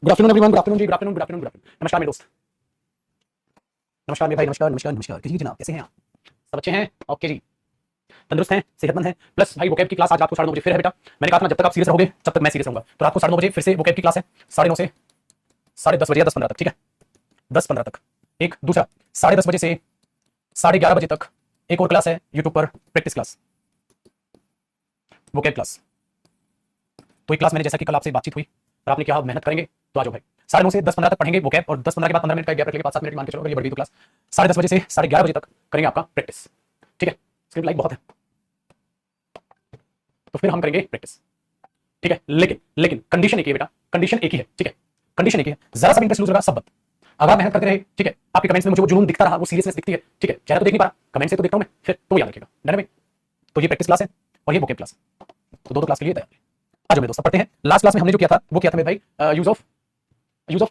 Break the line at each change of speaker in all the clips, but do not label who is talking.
Good afternoon everyone, good afternoon जी, good afternoon, good afternoon, good afternoon. नमस्कार मेरे दोस्त, नमस्कार मेरे भाई, नमस्कार नमस्कार नमस्कार। कैसे जी जनाब, कैसे हैं आप? सब अच्छे हैं? ओके जी, तंदुरुस्त हैं, सेहतमंद हैं। प्लस भाई वोकैब की क्लास आज रात को 9:30 बजे फिर है बेटा। मैंने कहा था ना, जब तक आप सीरियस रहोगे तब तक मैं सीरियस रहूंगा। तो रात को 9:30 बजे फिर से वोकैब की क्लास है, 9:30 से 10:30 बजे या 10:15 तक, ठीक है? 10:15 तक एक दूसरा, 10:30 बजे से 11:30 बजे तक एक और क्लास है यूट्यूब पर, प्रैक्टिस क्लास, वोकैब क्लास। तो एक क्लास मैंने, जैसा कि कल आपसे बातचीत हुई और आपने कहा मेहनत करेंगे, तो आ जाओ भाई। 9:30 से 10:15 तक पढ़ेंगे वोकैब, और 10:15 के बाद 15 मिनट का गैप रख लेंगे, 5-7 मिनट मान के चलो, ये बड़ी तो क्लास 10:30 बजे से 11:30 बजे तक करेंगे आपका प्रैक्टिस, ठीक है? स्क्रिप्ट लाइक बहुत है, तो फिर हम करेंगे प्रैक्टिस, ठीक है? लेकिन कंडीशन एक ही है बेटा, कंडीशन एक ही है, ठीक है? कंडीशन एक ही है, जरा सा इंटरेस्ट लूज होगा सब बत। अगर मेहनत करते रहे, ठीक है, आपके कमेंट्स में मुझे वो जुनून दिखता रहा, वो सीरियसनेस दिखती है, ठीक है? चेहरा तो देख नहीं पा रहा, कमेंट से तो देखता हूं मैं, फिर तो याद रखिएगा, डन है भाई? तो ये प्रैक्टिस क्लास है और ये वोकैब क्लास है, तो दो क्लास के लिए तैयार है। आज मेरे दोस्त पढ़ते हैं। लास्ट क्लास में हमने जो किया था वो किया था मेरे भाई, यूज ऑफ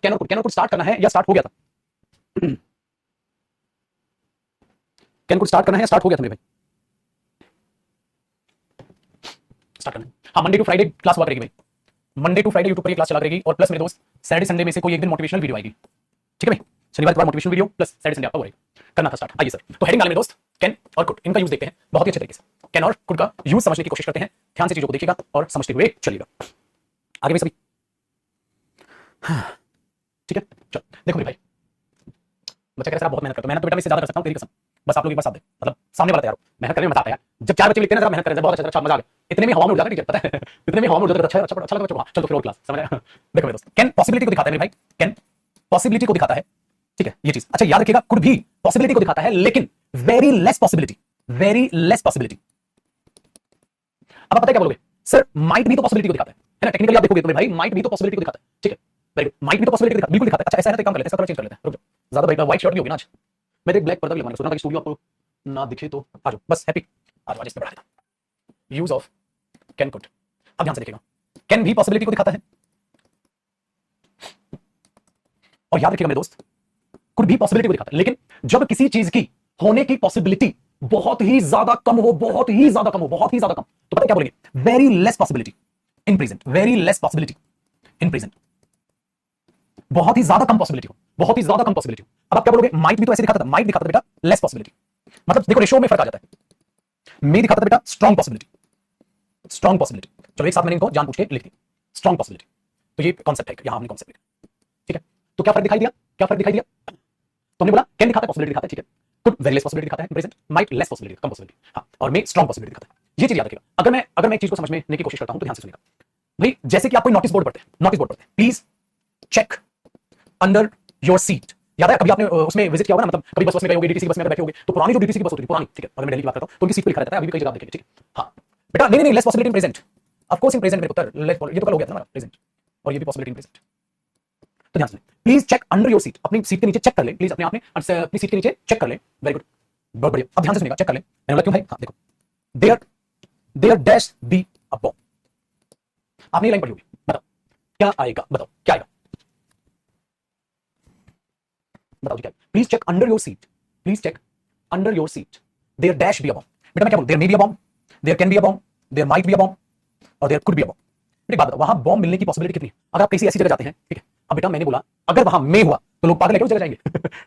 कैन और कुड। कैन और कुड स्टार्ट करना है या स्टार्ट हो गया था? कैन कुड स्टार्ट करना है या स्टार्ट हो गया था मेरे भाई? स्टार्ट करना है। हाँ, मंडे टू फ्राइडे क्लास हुआ करेगी भाई, मंडे टू फ्राइडे यूट्यूब पर ये क्लास चला करेगी। और प्लस मेरे दोस्त सैटरडे संडे में से कोई एक दिन मोटिवेशनल वीडियो आएगी, ठीक है भाई? शनिवार को motivational video plus Saturday Sunday आपका वो करना था स्टार्ट। आइए सर, तो हेडिंग डालें मेरे दोस्त, कैन और कुड, इनका यूज देखते हैं बहुत ही अच्छे तरीके से। कैन और कुड का यूज समझने की कोशिश करते हैं, ध्यान से चीजों को देखिएगा और समझते हुए चलिएगा आगे में सभी। ठीक है, चलो देखो मेरे भाई, बच्चा कह रहा है बहुत मेहनत करता हूं। मेहनत तो बेटा मैं इससे ज्यादा कर सकता हूं, तेरी कसम। बस आप लोग एक बार साथ दे, मतलब सामने वाला तैयार हो। मेहनत करने में मजा आता है यार, जब 4 बच्चे लिखते हैं ना, जरा मेहनत करें, बहुत अच्छा मजा आ गया। इतने में हवा में उड़ जाता है टीचर, पता है? इतने में हवा में उड़ जाता है, अच्छा अच्छा लगा बच्चों को। चलो फिर और क्लास, समझ आया? देखो मेरे दोस्त, कैन पॉसिबिलिटी को दिखाता है मेरे भाई, कैन पॉसिबिलिटी को दिखाता है, ठीक है? ये चीज अच्छा याद रखिएगा, कुड भी पॉसिबिलिटी को दिखाता है, लेकिन very less possibility, very less possibility. अब आप पता है क्या बोलोगे? सर माइट भी तो पॉसिबिलिटी को दिखाता है ना? टेक्निकली आप देखोगे तो मेरे भाई माइट भी तो पॉसिबिलिटी को दिखाता है, ठीक है? वेरी गुड, माइट भी तो पॉसिबिलिटी बिल्कुल दिखाता है। अच्छा ऐसा है ना, तो एक काम कर लेते हैं, इसका कलर चेंज कर लेते हैं, रुक जाओ। ज्यादा भाई व्हाइट शर्ट नहीं होगी ना आज, मैं एक ब्लैक पर्दा भी लगवाने सोच रहा था कि स्टूडियो आपको ना दिखे, तो आ जाओ बस, हैप्पी आ जाओ, इसमें बढ़ा देता। यूज ऑफ कैन कुड, अब ध्यान से देखिएगा, कैन भी पॉसिबिलिटी को दिखाता है, और याद रखिएगा मेरे दोस्त, कुड भी पॉसिबिलिटी को दिखाता है, लेकिन जब किसी चीज की होने की पॉसिबिलिटी बहुत ही ज्यादा कम हो, बहुत ही ज्यादा कम हो, बहुत ही ज्यादा कम, तो पता है क्या बोलेंगे? Very less possibility in present, very less possibility in present. बहुत ही ज्यादा कम पॉसिबिलिटी हो, बहुत ही ज्यादा कम पॉसिबिलिटी हो। अब आप क्या बोलोगे? माइट भी तो ऐसे दिखाता था, माइट दिखाता था बेटा लेस पॉसिबिलिटी, मतलब देखो रेशो में फर्क आ जाता है। मे दिखाता था बेटा स्ट्रॉन्ग पॉसिबिलिटी, स्ट्रॉन्ग पॉसिबिलिटी। चलो एक साथ मैंने इनको जान पूछ के लिख दी, स्ट्रॉन्ग पॉसिबिलिटी। तो ये कॉन्सेप्ट है, यहां हमने कॉन्सेप्ट लिखा, ठीक है? तो क्या फर्क दिखाई दिया, क्या फर्क दिखाई दिया? तो हमने बोला कैन दिखाता है पॉसिबिलिटी दिखाता है, ठीक है? कुड वेरी लेस पॉसिबिलिटी दिखाता है प्रेजेंट, माइट लेस पॉसिबिलिटी, कम पॉसिबिलिटी, हां, और मे स्ट्रॉन्ग पॉसिबिलिटी दिखाता है। ये चीज याद रखिएगा। अगर मैं एक चीज को समझने की कोशिश करता हूं तो ध्यान से सुनिएगा भाई। जैसे कि आप कोई नोटिस बोर्ड पढ़ते हैं, नोटिस बोर्ड पढ़ते हैं, please check under your seat. याद है कभी आपने उसमें विजिट किया होगा ना, मतलब कभी बस में गए होंगे, डीटीसी की बस में बैठे होंगे, तो पुरानी जो डीटीसी की बस होती थी, पुरानी, ठीक है, अगर मैं दिल्ली की बात करता हूं तो उनकी सीट पे लिखा रहता है, अभी भी कई जगह देखेंगे, ठीक है? हां बेटा, नहीं less possibility in present, of course in present मेरे पुत्र, ये तो कल हो गया था ना प्रेजेंट, और ये भी पॉसिबिलिटी इन प्रेजेंट। तो ध्यान से please check under your seat, अपनी सीट के नीचे चेक कर ले प्लीज, अपने आप में अपनी सीट के नीचे चेक कर ले। वेरी गुड, बहुत बढ़िया। अब ध्यान से सुनिएगा, चेक कर ले। मैंने बोला क्यों भाई? हां देखो, there there dash be a bomb. आपने ये लाइन पढ़ी होगी, बताओ क्या आएगा, बताओ क्या आएगा, बताओ जी क्या? Please check under your seat, please check under your seat, there dash be a bomb. बेटा मैं क्या बोलूं? There may be a bomb, there can be a bomb, there might be a bomb, और there could be a bomb. बेटा एक बात बताओ, वहां बॉम्ब मिलने की पॉसिबिलिटी कितनी है? अगर आप किसी ऐसी जगह जाते हैं, ठीक है? अब बेटा मैंने बोला अगर वहां में हुआ तो लोग पागल है, क्यों जगह जाएंगे?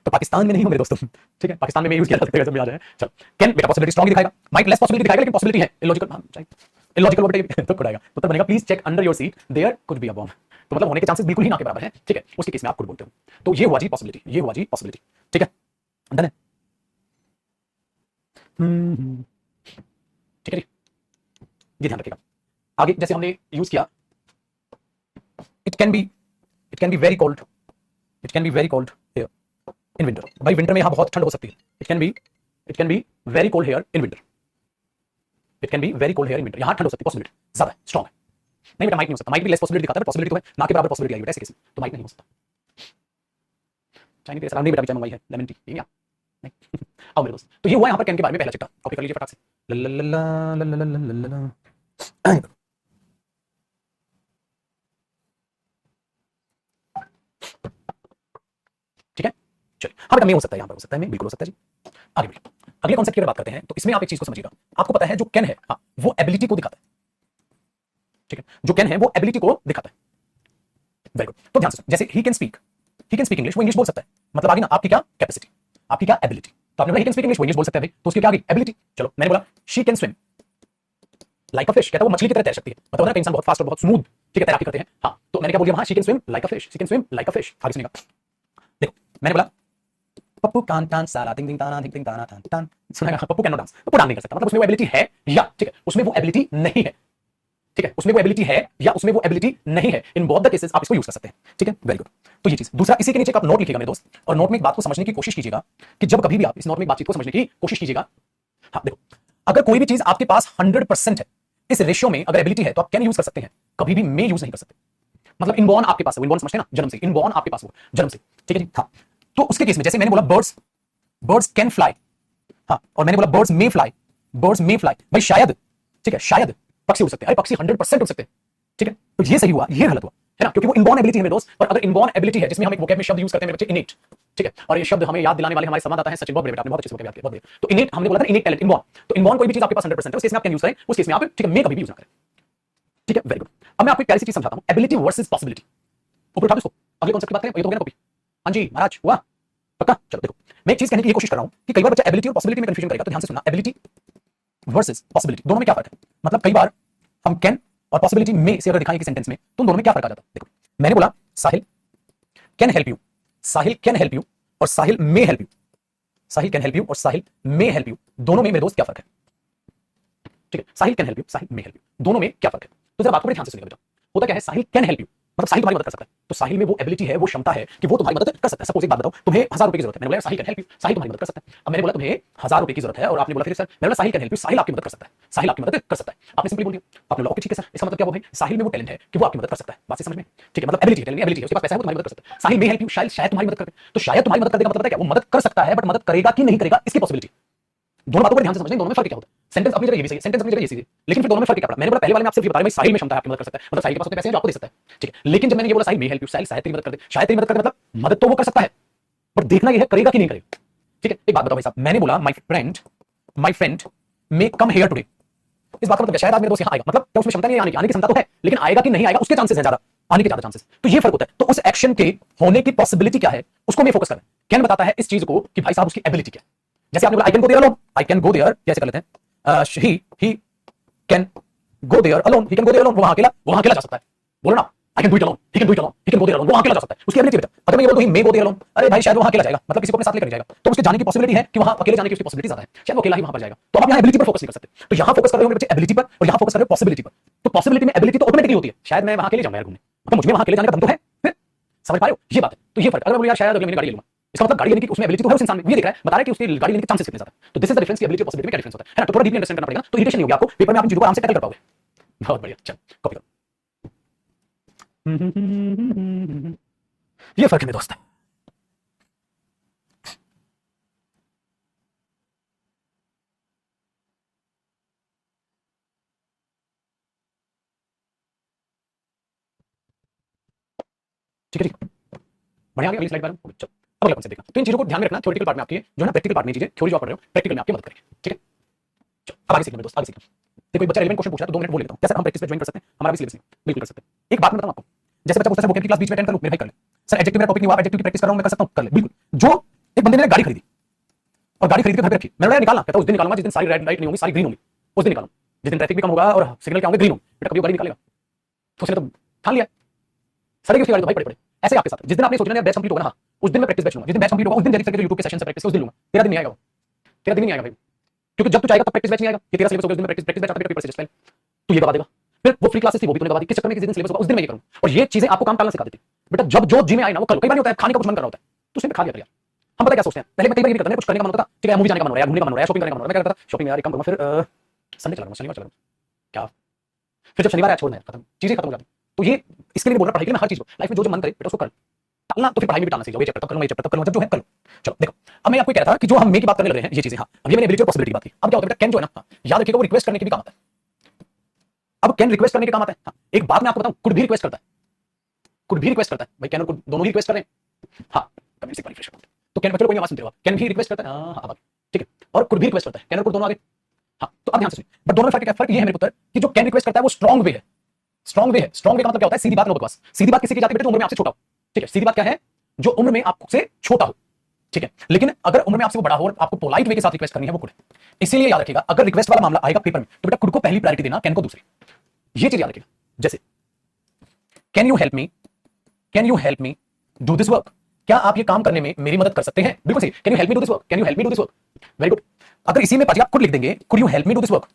तो पाकिस्तान में नहीं हो मेरे दोस्तों, ठीक है? पाकिस्तान में यूज किया जा सकता है, जब आ जाए। चल, कैन बेटा पॉसिबिलिटी स्ट्रांग दिखाएगा, माइट लेस पॉसिबिलिटी दिखाएगा, लेकिन पॉसिबिलिटी है। इलॉजिकल, हां इलॉजिकल बेटा तो कुड आएगा, तो तब बनेगा please check under your seat, there could be a bomb. तो मतलब होने के चांसेस बिल्कुल ही ना के बराबर है, ठीक है? उसके केस में आप कुड बोलते हो। तो ये हुआ जी पॉसिबिलिटी, ये हुआ जी पॉसिबिलिटी, ठीक है? डन है, ठीक है जी, ये ध्यान रखिएगा। आगे जैसे हमने यूज किया, it can be, it can be very cold, it can be very cold here in winter. भाई विंटर में यहां बहुत ठंड हो सकती है। It can be very cold here in winter, it can be very cold here in winter. यहां ठंड हो सकती है, पॉसिबिलिटी ज्यादा है, स्ट्रांग है। नहीं बेटा माइट नहीं हो सकता, माइट भी लेस पॉसिबिलिटी दिखाता है, पॉसिबिलिटी तो है ना के बराबर पॉसिबिलिटी आएगी बेटा ऐसे केस में, तो माइट नहीं हो सकता। चाइनीज तेरे सलाम नहीं बेटा, चाय मंगवाई है लेमन टी, ये क्या? नहीं आओ मेरे दोस्त, तो ये हुआ यहां पर कैन के बारे में पहला चिट्ठा, कॉपी कर लीजिए फटाक से। ठीक है, चलिए। हाँ बेटा मैं हो सकता है, यहां पर हो सकता है, मैं बिल्कुल हो सकता है जी। आगे बढ़िए, अगले कॉन्सेप्ट की अगर बात करते हैं तो इसमें आप एक चीज को समझिएगा। आपको पता है जो कैन है, हाँ, वो एबिलिटी को दिखाता है, ठीक है? जो कैन है वो एबिलिटी को दिखाता है। Very good. तो ध्यान से जैसे ही कैन स्पीक इंग्लिश, वो इंग्लिश बोल सकता है, मतलब आगे ना आपकी क्या कैपेसिटी, आपकी क्या एबिलिटी। तो आपने बोला ही कैन स्पीक इंग्लिश, वो इंग्लिश बोल सकता है भाई, तो उसकी क्या आ गई एबिलिटी। चलो मैंने बोला she can swim like a fish, कहता है वो मछली की तरह तैर सकती है, मतलब ना इंसान बहुत फास्ट और बहुत स्मूथ ठीक है तैराकी करते हैं। हाँ तो मैंने क्या बोल दिया वहां, she can swim like a fish, she can swim like a fish. आगे सुनिएगा, देखो मैंने बोला पप्पू कान टान सारा टिंग टिंग ताना टिंग टिंग ताना टान टान, सुना Pappu can not dance, Pappu dance नहीं कर सकता, मतलब उसमें वो एबिलिटी है या ठीक है उसमें वो एबिलिटी नहीं है, ठीक है उसमें वो एबिलिटी है या उसमें वो एबिलिटी नहीं है, इन बोथ द केसेस आप इसको यूज कर सकते हैं, ठीक है वेरी गुड। तो ये चीज दूसरा, इसी के नीचे आप नोट लिखिएगा मेरे दोस्त, और नोट में एक बात को समझने की कोशिश कीजिएगा कि जब कभी भी आप इस नोट में बातचीत को समझने की कोशिश कीजिएगा। हाँ देखो, अगर कोई भी चीज आपके पास 100% है, इस रेशियो में अगर एबिलिटी है तो आप कैन यूज कर सकते हैं, कभी भी मे यूज नहीं कर सकते। मतलब इनबॉर्न आपके पास है, इनबॉर्न समझते हैं ना, जन्म से इनबॉर्न आपके पास वो जन्म से, ठीक है जी हाँ। तो उसके केस में जैसे मैंने बोला बर्ड्स, बर्ड्स कैन फ्लाई, हाँ और मैंने बोला बर्ड्स मे फ्लाई, बर्ड्स मे फ्लाई, भाई शायद ठीक है शायद पक्षी उड़ सकते हैं, अरे पक्षी 100% उड़ सकते हैं, ठीक है। तो ये सही हुआ, ये गलत हुआ है ना, क्योंकि वो इनबॉर्न एबिलिटी है मेरे दोस्त, और अगर इनबॉर्न एबिलिटी है जिसमें हम एक वोकैब में शब्द यूज करते हैं मेरे बच्चे इनेट, ठीक है, और ये शब्द हमें याद दिलाने वाले हमारे संवाददाता हैं सचिन, बहुत बड़े बेटा, आपने बहुत अच्छे से वोकैब याद किया, बहुत बढ़िया। तो इनेट हमने बोला था इनेट टैलेंट इनबॉर्न, तो इनबॉर्न कोई भी चीज आपके पास 100% है, उस केस में आप कैन यूज करें, उस केस में आप ठीक है मे कभी भी यूज ना करें, ठीक है वेरी गुड। अब मैं आपको एक प्यारी सी चीज समझाता हूं, एबिलिटी वर्सेस पॉसिबिलिटी। ऊपर उठा दो इसको, अगले कॉन्सेप्ट की बात करें, ये तो हो गया ना कॉपी, हाँ जी महाराज हुआ पक्का। चलो देखो मैं एक चीज कहने की कोशिश कर रहा हूं कि कई बार बच्चा एबिलिटी और पॉसिबिलिटी में कंफ्यूजन करेगा, तो ध्यान से सुनना, एबिलिटी वर्सेस पॉसिबिलिटी दोनों में क्या फर्क है, मतलब कई बार हम कैन और पॉसिबिलिटी में से अगर दिखाएं कि सेंटेंस में, तो दोनों में क्या फर्क आ जाता है। देखो मैंने बोला Sahil can help you, Sahil can help you और Sahil may help you, Sahil can help you और साहिल मे हेल्प यू, दोनों में मेरे दोस्त क्या फर्क है, ठीक है Sahil can help you, Sahil may help you, दोनों में क्या फर्क है। तो जरा बात को बड़े ध्यान से सुनिएगा बेटा, होता क्या है साहिल कैन हेल्प यू, मतलब साहिल तुम्हारी मदद कर सकता है, तो साहिल में वो एबिलिटी है, वो क्षमता है कि वो तुम्हारी मदद कर सकता है। सपोज एक बात बताओ, तुम्हें 1000 रुपए की जरूरत है, मैंने बोला साहिल कैन हेल्प यू, साहिल तुम्हारी मदद कर सकता है। अब मैंने बोला तुम्हें 1000 रुपए की जरूरत है और आपने बोला फिर सर, मैंने बोला साहिल कैन हेल्प यू, साहिल आपकी मदद कर सकता है, साहिल आपकी मदद कर सकता है, आपने सिंपली बोल दिया, आपने बोला ओके ठीक है सर, इसका मतलब क्या हुआ भाई, साहिल में वो टैलेंट है कि वो आपकी मदद कर सकता है, बात से समझ में, ठीक है मतलब एबिलिटी है, एबिलिटी है, उसके पास पैसा है, वो तुम्हारी मदद कर सकता है। साहिल मे हेल्प यू, शायद शायद तुम्हारी मदद कर दे, तो शायद तुम्हारी मदद कर देगा मतलब क्या, वो मदद कर सकता है, बट मदद करेगा कि नहीं करेगा इसकी पॉसिबिलिटी। दोनों बातों को ध्यान से समझने, दोनों में फर्क क्या होता है। सेंटेंस अपनी जगह ये भी सही है, सेंटेंस अपनी जगह ये सही है, लेकिन फिर दोनों में फर्क क्या पड़ा। मैंने बोला पहले वाले में आपसे सिर्फ बता रहा हूं साहिल में क्षमता है, आपकी मदद कर सकता है, मतलब साहिल के पास उतने पैसे हैं जो आपको दे सकता है, ठीक है। लेकिन जब मैंने ये बोला साहिल मे हेल्प यू, साहिल शायद तेरी मदद कर दे, शायद तेरी मदद कर दे, मतलब मदद तो वो कर सकता है, बट देखना ये है करेगा कि नहीं करेगा, ठीक है। एक बात बताओ भाई साहब, मैंने बोला my friend may come here today, इस बात का मतलब शायद आज मेरे दोस्त यहाँ आएगा, मतलब क्या उसमें क्षमता नहीं है आने की क्षमता तो है, लेकिन आएगा कि नहीं आएगा उसके चांसेस है ज्यादा, आने के ज्यादा चांसेस, तो ये फर्क होता है। तो उस एक्शन के होने की पॉसिबिलिटी क्या है उसको मैं फोकस कर रहा हूं। कैन बताता है इस चीज को कि भाई साहब उसकी एबिलिटी क्या है। जैसे आपने बोला I can go there alone, I can go there कैसे कर लेते हैं, he can go there alone, he can go there alone, वो वहां अकेला जा सकता है, बोलो ना I can do it alone, he can do it alone, he can go there alone, वो अकेला जा सकता है, उसकी एबिलिटी बेटा। अगर मैं ये बोलूं ही मे गो देयर अलोन, अरे भाई शायद वहां अकेला जाएगा, मतलब किसी को अपने साथ लेकर जाएगा, तो उसके जाने की पॉसिबिलिटी है कि वहां अकेले जाने की उसकी पॉसिबिलिटी ज्यादा है, शायद वो अकेला ही वहां पर जाएगा। तो आप यहां एबिलिटी पर फोकस नहीं कर सकते, तो यहां फोकस कर रहे हो मेरे बच्चे एबिलिटी पर, और यहां फोकस कर रहे हो पॉसिबिलिटी पर। तो पॉसिबिलिटी में एबिलिटी तो ऑटोमेटिकली होती है, शायद मैं वहां अकेले जाऊंगा यार घूमने, मतलब मुझे वहां अकेले जाने का दम तो है, फिर समझ पा रहे हो ये बात है। तो ये फर्क, अगर मैं बोलूं यार शायद अगले महीने गाड़ी ले लूंगा, इसका मतलब गाड़ी लेने की उसमें एबिलिटी तो है उस इंसान में, ये दिख रहा है, बता रहा है कि उसकी गाड़ी लेने के चांसेस कितने ज्यादा है। तो दिस इज द डिफरेंस की एबिलिटी और पॉसिबिलिटी में क्या डिफरेंस होता है ना, तो थोड़ा डीपली अंडरस्टैंड करना पड़ेगा, तो इरिटेशन नहीं होगी आपको, पेपर में आप इन चीजों को आराम से टैकल कर पाओगे। बहुत बढ़िया, चल कॉपी करो। ये फर्क है मेरे दोस्त। ठीक है ठीक, बढ़िया, अगली स्लाइड पर चलो, अब अगला कॉन्सेप्ट देखना। तो इन चीजों को ध्यान में रखना, थ्योरेटिकल पार्ट में आपकी है जो है ना, प्रैक्टिकल पार्ट में चीजें, थ्योरी जो आप पढ़ रहे हो प्रैक्टिकल में आपकी मदद करेंगे, ठीक है। चलो अब आगे सीखना मेरे दोस्त, आगे सीखना। देखो एक बच्चा रेलेवेंट क्वेश्चन पूछ रहा है तो 2 मिनट बोल लेता हूं, कैसे हम प्रैक्टिस पे ज्वाइन कर सकते हैं, हमारा भी सिलेबस नहीं, बिल्कुल कर सकते हैं। एक बात मैं बताऊं आपको, जैसे बच्चा पूछता है वोकैब की क्लास बीच में अटेंड कर लूं, मेरे भाई कर ले सर, एडजेक्टिव मेरा टॉपिक नहीं हुआ, एडजेक्टिव की प्रैक्टिस कर रहा हूं, मैं कर सकता हूं, कर ले बिल्कुल। जो एक बंदे ने गाड़ी खरीदी और गाड़ी खरीद के घर पे रखी, मैंने निकालना, कहता उस दिन निकालूंगा जिस दिन सारी रेड लाइट नहीं होंगी, सारी ग्रीन होंगी, उस दिन निकालूं, जिस दिन ट्रैफिक भी कम होगा और सिग्नल क्या होंगे ग्रीन होंगे, बेटा कभी वो गाड़ी निकालेगा, तो उसने तो ठान लिया सड़ेगी उसकी गाड़ी, तो भाई पड़े पड़े। ऐसे आपके साथ जिस दिन आपने सोचना है बैच कंप्लीट होगा ना, उस दिन मैं प्रैक्टिस बैच लूंगा, जिस दिन बैच कंप्लीट होगा उस दिन डायरेक्ट करके यूट्यूब के सेशन से प्रैक्टिस उस दिन लूंगा, तेरा दिन नहीं आएगा वो, तेरा दिन नहीं आएगा भाई, क्योंकि जब तू चाहेगा तब प्रैक्टिस बैच नहीं आएगा, ये तेरा सिलेबस होगा उस दिन प्रैक्टिस बैच आता है पेपर से जस्ट पहले, तो ये गवा देगा। फिर वो फ्री क्लासेस थी वो भी तूने गवा दी, किस चक्कर में किसी दिन सिलेबस होगा उस दिन मैं ये करूं, और ये चीजें आपको काम टालना सिखा देती बेटा। जब जो जिम में आए ना वो कल, कई बार नहीं होता है खाने का कुछ मन कर रहा होता है तो उसने खा लिया यार। हम पता क्या सोचते हैं, पहले मैं कई बार ये करता था, कुछ करने का मन होता था, ठीक है मूवी जाने का मन हो रहा है, घूमने का मन हो रहा है, शॉपिंग करने का मन हो रहा है, मैं क्या करता था शॉपिंग यार एक काम करूंगा, फिर संडे चला जाऊंगा, शनिवार चला जाऊंगा क्या, फिर जब शनिवार आया छोड़ना है, खत्म, चीजें खत्म हो जाती। तो ये इसके लिए बोल रहा, पढ़ाई के लिए हर चीज लाइफ में जो मन करे बेटा उसको कर टालना, तो फिर पढ़ाई में भी टालना सीख जाओ, ये चैप्टर तक करूंगा, ये चैप्टर तक करूंगा, जब जो है कर लो। चलो देखो अब मैं आपको कह रहा था कि जो हम मे की बात करने लग रहे हैं ये चीजें, हाँ अब ये मैंने एबिलिटी और पॉसिबिलिटी की बात की, अब क्या होता है बेटा कैन जो है ना, याद रखिएगा वो रिक्वेस्ट करने के भी काम आता है। अब कैन रिक्वेस्ट करने के काम आता है, हाँ एक बात मैं आपको बताऊं, कुड भी रिक्वेस्ट करता है, कुड भी रिक्वेस्ट करता है भाई, कैन और कुड दोनों ही रिक्वेस्ट कर रहे हैं, हाँ कमेंट से रिफ्रेश करते हैं, तो कैन बच्चों कोई आवाज सुनते हो, कैन भी रिक्वेस्ट करता है, हाँ ठीक है, और कुड भी रिक्वेस्ट करता है, कैन और कुड दोनों आगे, हाँ तो अब ध्यान से सुनिए, बट दोनों में फर्क क्या है, फर्क ये है मेरे पुत्र कि जो कैन रिक्वेस्ट करता है वो स्ट्रांग वे है, स्ट्रॉन्ग वे है। स्ट्रॉन्ग वे का मतलब क्या होता है? सीधी बात, नो बकवास। सीधी बात किसी की जाती है बेटे जो उम्र में आपसे छोटा हो। ठीक है, सीधी बात क्या है? जो उम्र में आपसे छोटा हो। ठीक है, लेकिन अगर उम्र में आपसे वो बड़ा हो और आपको पोलाइट वे के साथ रिक्वेस्ट करनी है, वो कुड है। इसीलिए याद रखिएगा, अगर रिक्वेस्ट वाला मामला आएगा पेपर में तो बेटा कुड को पहली प्रायोरिटी देना, कैन को दूसरी। ये चीज याद रखिएगा। जैसे can you help me, can you help me do this work, क्या आप ये काम करने में मेरी मदद कर सकते हैं? बिल्कुल सही, can you help me do this work, can you help me do this work, very good. अगर इसी में आप कुड लिख देंगे, could you help me do this work,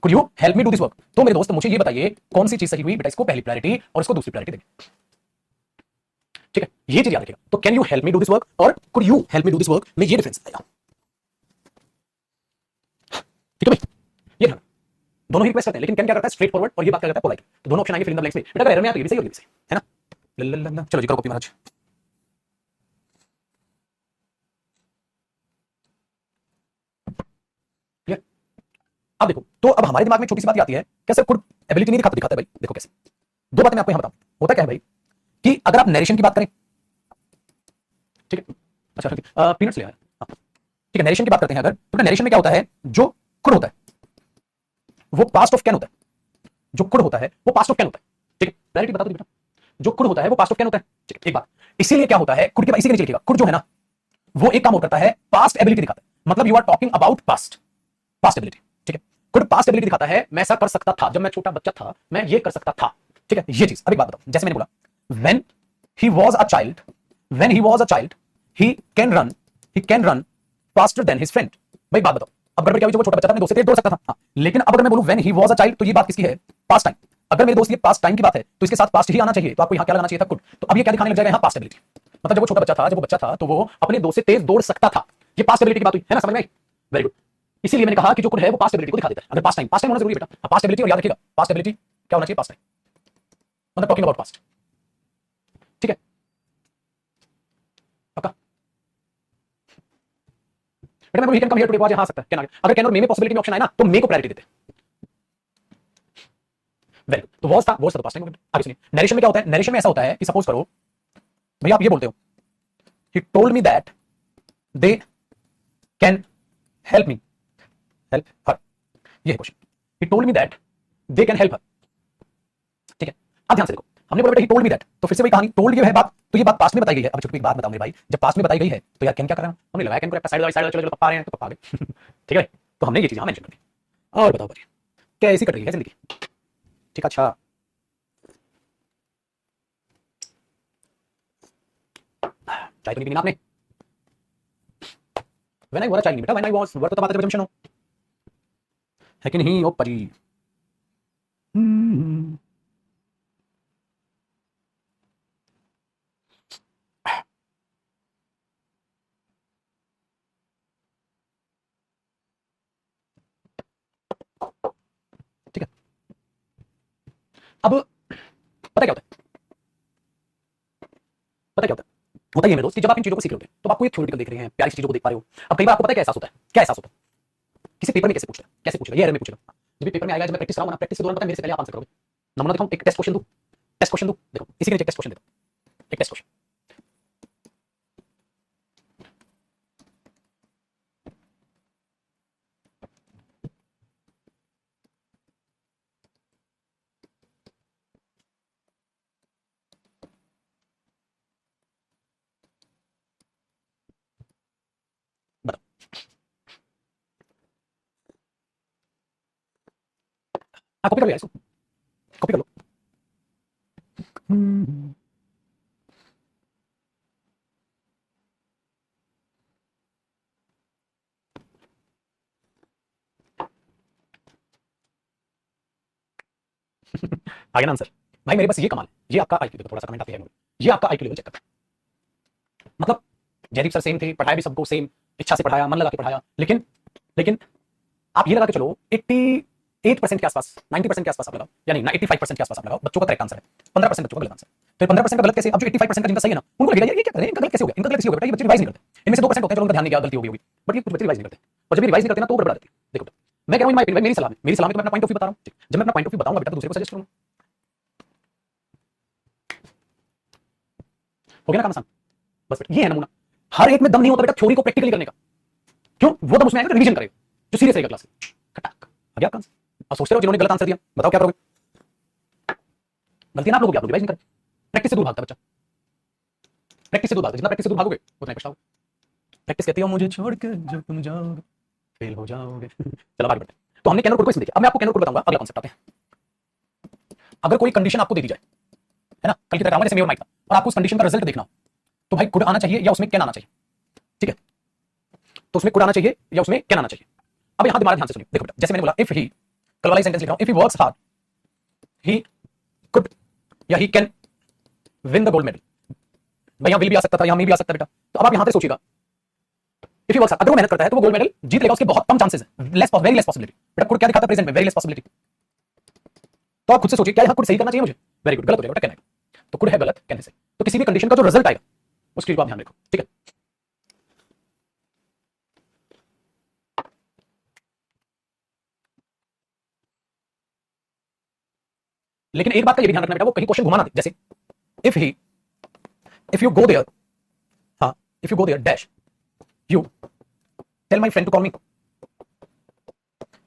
could you help me do this work, तो मेरे दोस्त मुझे ये बताइए कौन सी चीज सही हुई? बेटा इसको पहली प्रायोरिटी और इसको दूसरी प्रायोरिटी देंगे। ठीक है, ये चीज याद रखिएगा। तो can you help me do this work और could you help me do this work में ये डिफरेंस आएगा। ठीक है भाई, ये ध्यान, दोनों ही रिक्वेस्ट करते हैं, लेकिन कैन क्या करता है? स्ट्रेट फॉरवर्ड, और ये बात क्या करता है? पोलाइट। तो दोनों ऑप्शन आएंगे फिल इन द ब्लैंक्स में। बेटा अगर एरर में आता है ये भी सही और ये भी सही है ना। चलो जी करो कॉपी महाराज। क्लियर? अब देखो, तो अब हमारे दिमाग में छोटी सी बात आती है, क्या सर कुड एबिलिटी नहीं दिखाता? दिखाता है भाई, देखो कैसे। दो बातें मैं आपको यहां बताऊं। होता क्या है भाई कि अगर आप नरेशन की बात करें, ठीक है, अच्छा पीनट्स ले आया, हाँ, ठीक है, नरेशन की बात करते हैं अगर, तो नरेशन में क्या होता है? जो कुड होता है वो पास्ट ऑफ कैन होता है। जो कुड होता है वो पास्ट ऑफ कैन होता है। ठीक है, डायरेक्टली बता दो बेटा, जो कुड होता है वो पास्ट ऑफ कैन होता है। ठीक है, एक बात, इसीलिए क्या होता है कुड के बाद इसी के नीचे लिखिएगा, कुड जो है ना वो एक काम और करता है, पास्ट एबिलिटी दिखाता है। मतलब you are talking about past, past ability. ठीक है, कुड पास्ट एबिलिटी दिखाता है, मैं ऐसा कर सकता था, जब मैं छोटा बच्चा था मैं ये कर सकता था। ठीक है, ये चीज। अब एक बात बताओ, जैसे मैंने बोला when he was a child, when he was a child he can run faster than his friend. भाई बात बताओ, अब गड़बड़ क्या हुई? जब वो छोटा बच्चा था, मैं 2 से तेज दौड़ सकता था। हाँ, लेकिन अब अगर मैं बोलूं when he was a child, तो ये बात किसकी है? Past time. अगर मेरे दोस्त ये पास्ट टाइम की बात है तो इसके साथ पास्ट ही आना चाहिए, तो आपको यहां क्या लगाना चाहिए था? कुड। तो अब ये क्या दिखाने लग जाएगा? यहां पास्ट एबिलिटी। मतलब जब वो छोटा बच्चा था, जब वो बच्चा था तो वो अपने दोस्त से तेज दौड़ सकता था। ये पास्ट एबिलिटी की बात हुई है ना, समझ में आई? Very good. इसीलिए मैंने कहा कि जो कुड है वो पास्ट एबिलिटी को दिखा देता है। अगर पास्ट टाइम होना जरूरी है बेटा, पास्ट एबिलिटी। और याद रखिएगा पास्ट एबिलिटी क्या होना चाहिए? पास्ट टाइम, मतलब टॉकिंग अबाउट पास्ट। ठीक है, पक्का बेटा। मैं he can come here today, आ सकता है कैन आगे। अगर कैन और मे में पॉसिबिलिटी में ऑप्शन आए ना तो मे को प्रायोरिटी देते। Very good. तो वॉज था तो पास्ट टाइम। आगे सुनिए, नरेशन में क्या होता है? नरेशन में ऐसा होता है कि सपोज करो भैया आप ये बोलते हो, ही told me that they can help me help her. ये है question, he told me that they can help her. ठीक है, अब ध्यान से देखो, हमने बोला बेटा ही टोल्ड मी दैट, तो फिर से वही कहानी, टोल्ड ये है बात, तो ये बात पास्ट में बताई गई है। अब छोटी एक बात बताओ मेरे भाई, जब पास्ट में बताई गई है तो यार कैन क्या कर रहा है? हमने लगाया कैन को साइड बाय साइड, चलो चलो पप्पा आ रहे हैं तो पप्पा आ गए। ठीक है, तो हमने ये चीज यहां मेंशन कर दी। और बताओ भाई क्या ऐसी कट रही है जिंदगी? ठीक, अच्छा चाय तो नहीं पीनी आपने? व्हेन आई वाज चाय नहीं बेटा, व्हेन आई वाज वर्क तो बात है हो है कि नहीं? ओ परी ठीक है। अब पता क्या होता है? पता क्या होता है? होता ही है मेरे दोस्त कि जब आप इन चीजों को सीख रहे होते हैं तो आपको ये थ्योरेटिकल देख रहे हैं, प्यारी चीजों को देख पा रहे हो। अब कई बार आपको पता है क्या एहसास होता है? क्या एहसास होता है? किसी पेपर में कैसे पूछता है, कैसे पूछेगा? ये एरर में पूछेगा। जब पेपर में आएगा, जब मैं प्रैक्टिस कराऊंगा ना, प्रैक्टिस के दौरान पता है मेरे से पहले आप आंसर करोगे। नमूना दिखाऊं, एक टेस्ट क्वेश्चन दूं, टेस्ट क्वेश्चन दूं, देखो इसी के नीचे टेस्ट क्वेश्चन देखो, एक टेस्ट क्वेश्चन। बताओ, कॉपी कर लो यार इसको, कॉपी कर लो। आ गया ना आंसर? भाई मेरे पास ये कमाल है, ये आपका आईक्यू, देखो थोड़ा सा कमेंट आती है, ये आपका आईक्यू लेवल चेक करता है। मतलब जयदीप सर सेम थे, पढ़ाया भी सबको सेम, इच्छा से पढ़ाया, मन लगा के पढ़ाया, लेकिन लेकिन आप ये लगा के चलो 88% के आसपास, 90% के आसपास आप लगाओ, यानी 85% के आसपास आप लगाओ, बच्चों का करेक्ट आंसर है, 15% बच्चों का गलत आंसर। तो 15% का गलत कैसे? अब जो 85% का जिनका सही है ना, उनको लगेगा यार ये क्या कर रहे हैं, इनका गलत कैसे हो गया, इनका गलत कैसे हो गया? बेटा ये बच्चे रिवाइज नहीं करते। इनमें से 2% होते हैं चलो उनका ध्यान नहीं गया, गलती हो गई होगी, बट ये कुछ बच्चे रिवाइज नहीं करते, और जब ये रिवाइज नहीं करते ना तो गड़बड़ा जाती है। देखो मैं कह रहा हूं, माय मेरी सलाह में तो मैं अपना पॉइंट ऑफ व्यू बता रहा हूं। जब मैं अपना पॉइंट ऑफ व्यू बताऊंगा बेटा तो दूसरे को सजेस्ट करूंगा। हो गया ना काम आसान? बस ये है नमूना। हर एक में दम नहीं होता बेटा थ्योरी को प्रैक्टिकली करने का। क्यों? वो दम उसमें आएगा रिवीजन करेगा, जो सीरियस रहेगा क्लास में। खटाक आ गया आपका आंसर। अब सोचते रहो जिन्होंने गलत आंसर दिया, बताओ क्या करोगे? गलती ना आप लोगों की, आप लोग रिवाइज नहीं करें। प्रैक्टिस से दूर भागता बच्चा, प्रैक्टिस से दूर भागता, जितना प्रैक्टिस से दूर भागोगे उतना ही पछताओगे। प्रैक्टिस कहती है मुझे छोड़कर जब तुम जाओगे फेल हो जाओगे। चलो आगे बढ़ते हैं। तो हमने कैनोर कोड को इसमें देखा। अब मैं आपको कैनोर कोड बताऊंगा, अगला कॉन्सेप्ट आते हैं। अगर कोई कंडीशन आपको दे दी जाए, है ना, कल की तरह जैसे मे और माइक था, और आपको उस कंडीशन का रिजल्ट देखना हो, तो भाई कुड आना चाहिए या उसमें कैन आना चाहिए, ठीक है। तो उसमें कुड आना चाहिए या उसमें कैन आना चाहिए। अब यहां हमारे ध्यान से सुनिए, देखो बेटा, जैसे मैंने बोला इफ ही, कल वाला सेंटेंस लिख रहा हूं, if he works hard he could या he can win the gold medal. भाई यहां विल भी आ सकता था, यहां मे भी आ सकता है बेटा। तो अब आप यहां पे सोचिएगा, इफ ही वर्क्स हार्ड, अगर वो मेहनत करता है तो वो गोल्ड मेडल जीत लेगा, उसके बहुत कम चांसेस है, वेरी लेस पॉसिबिलिटी। बेटा कुड क्या दिखाता है प्रेजेंट में, वेरी लेस पॉसिबिलिटी। तो आप खुद से सोचिए, क्या यहां कुड सही करना चाहिए मुझे, वेरी गुड, गलत हो जाएगा बेटा, कैन है। तो कुड है गलत, कैन है सही। तो किसी भी कंडीशन का जो रिजल्ट आएगा उसकी आप ध्यान रखो, ठीक है। लेकिन एक बात का ये भी ध्यान रखना बेटा, वो कहीं क्वेश्चन घुमाना दे, जैसे if he, if you go there, हाँ, if you go there dash you tell my friend to call me.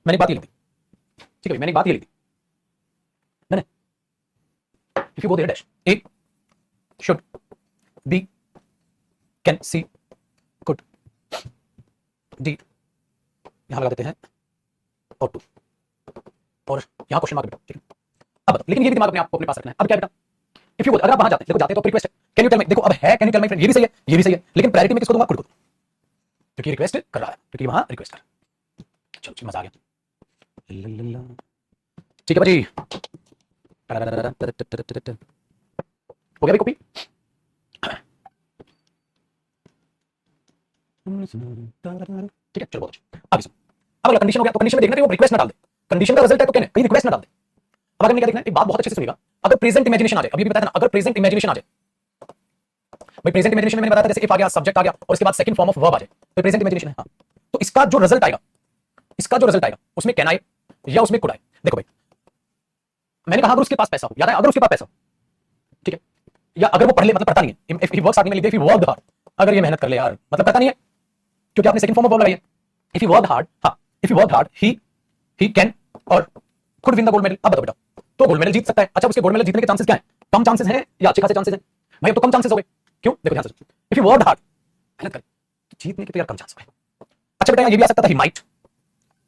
मैंने बात ये ली थी, ठीक है, मैंने बात ये ली थी, मैंने if you go there dash A should B can C could D, यहां लगा देते हैं और टू, और यहां क्वेश्चन मार्क बेटा, ठीक है। अब बताओ, लेकिन ये भी दिमाग अपने आप को अपने पास रखना है। अब क्या बेटा, इफ यू, अगर आप वहां जाते हैं, देखो जाते हैं तो रिक्वेस्ट है, कैन यू टेल माय, देखो अब है can you tell my friend, ये भी सही है, ये भी सही है, लेकिन प्रायोरिटी में किसको दूंगा, खुद को, क्योंकि रिक्वेस्ट कर रहा है, क्योंकि वहां रिक्वेस्ट कर, चलो मजा आ गया, ठीक है भाई। हो गया भाई कॉपी, ठीक है, चलो बहुत अच्छा। अब इसमें अब अगला कंडीशन हो गया, तो कंडीशन में देखना चाहिए वो रिक्वेस्ट ना डाल दे, कंडीशन का रिजल्ट है तो क्या है, कहीं रिक्वेस्ट ना डाल दे। अब अगर क्या देखना है, एक बात बहुत अच्छे से सुनिएगा, अगर प्रेजेंट इमेजिनेशन आ जाए, अभी भी बताया था ना, अगर प्रेजेंट इमेजिनेशन आ जाए, भाई प्रेजेंट इमेजिनेशन में मैंने बताया था, जैसे इफ आ गया, सब्जेक्ट आ गया, और इसके बाद सेकंड फॉर्म ऑफ वर्ब आ जाए, तो प्रेजेंट इमेजिनेशन है, हाँ। तो इसका जो रिजल्ट आएगा, इसका जो रिजल्ट आएगा उसमें कैन आए या उसमें कुड आए। देखो भाई, मैंने कहा अगर उसके पास पैसा हो, याद है, अगर उसके पास पैसा हो, ठीक है, या अगर वो पढ़ ले, मतलब पढ़ता नहीं है, इफ ही वर्क्स हार्ड में लिख दे, इफ ही वर्क्ड हार्ड, अगर ये मेहनत कर ले यार, मतलब करता नहीं है, क्योंकि आपने सेकंड फॉर्म ऑफ वर्ब लगाई है, इफ ही वर्क्ड हार्ड, हाँ, if he worked hard he can और could win the gold medal. अब बताओ बेटा, तो गोल्ड मेडल जीत सकता है, अच्छा उसके गोल्ड मेडल जीतने के चांसेस क्या है, कम चांसेस हैं या अच्छे खासे चांसेस हैं, भाई अब तो कम चांसेस हो गए, क्यों, देखो ध्यान से, इफ ही वर्क्ड हार्ड, मेहनत करे, तो जीतने के तो यार कम चांस हो गए। अच्छा बेटा ये भी आ सकता था ही माइट,